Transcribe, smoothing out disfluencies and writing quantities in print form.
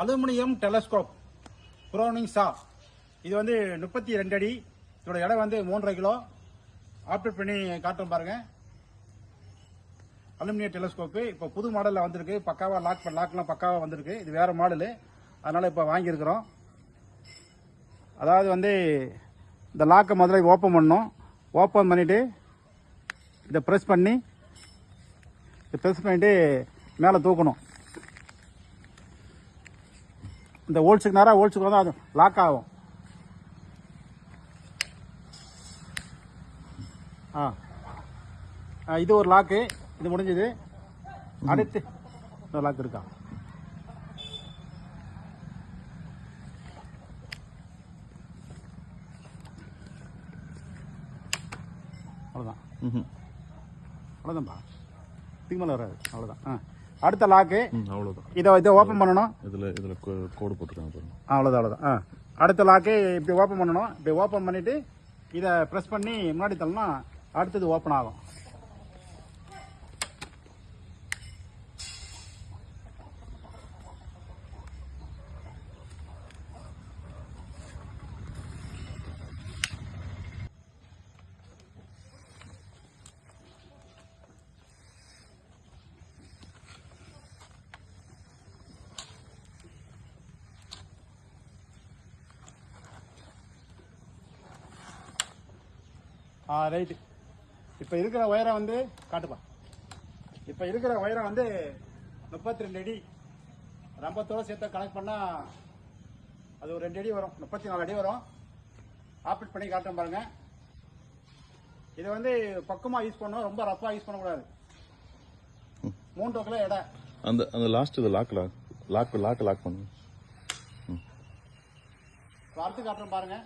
Aluminium telescope pruning சா. இது வந்து 32 அடி. இதோட எடை வந்து 3.5 கிலோ. ஆப்ரேட் பண்ணி காட்டுறோம் பாருங்க. அலுமினியம் டெலஸ்கோப்பு இப்போ புது மாடலில் வந்திருக்கு. பக்காவாக லாக்லாம் பக்காவாக வந்திருக்கு. இது வேறு மாடலு, அதனால் இப்போ வாங்கியிருக்கிறோம். அதாவது வந்து இந்த லாக்கை முதல்ல ஓப்பன் பண்ணணும். ஓப்பன் பண்ணிவிட்டு இதை ப்ரெஸ் பண்ணிவிட்டு மேலே தூக்கணும். இந்த ஹோல்ஸுக்கு நேராக ஹோல்ஸுக்கு வந்து அது லாக் ஆகும். இது ஒரு லாக்கு. இது முடிஞ்சது. அடுத்து இந்த லாக் இருக்கா? அவ்வளோதான். அவ்வளோதான்ப்பா, இதுக்கு மேலே வராது. அவ்வளோதான். அடுத்த லாக்கு அவ்வளோதான். இதை ஓப்பன் பண்ணணும். இதில் கோடு போட்டுருக்காங்க. அவ்வளோதான். அடுத்த லாக்கு இப்படி ஓப்பன் பண்ணணும். இப்படி ஓப்பன் பண்ணிவிட்டு இதை ப்ரெஸ் பண்ணி முன்னாடி தள்ளனா அடுத்தது ஓப்பன் ஆகும். ரைட்டு. இப்போ இருக்கிற ஒயரை வந்து காட்டுப்பா. இப்போ இருக்கிற ஒயரை வந்து 32 அடி. ரம்பத்தோடு சேர்த்து கனெக்ட் பண்ணால் அது ஒரு 2 அடி வரும். 34 அடி வரும். ஆப்ரேட் பண்ணி காட்டுறேன் பாருங்க. இதை வந்து பக்கமாக யூஸ் பண்ணணும், ரொம்ப ரஃபாக யூஸ் பண்ணக்கூடாது. 3 கிலோ எடை. அந்த லாஸ்ட் இது லாக் பண்ணு. பார்த்து காட்டுறேன் பாருங்க.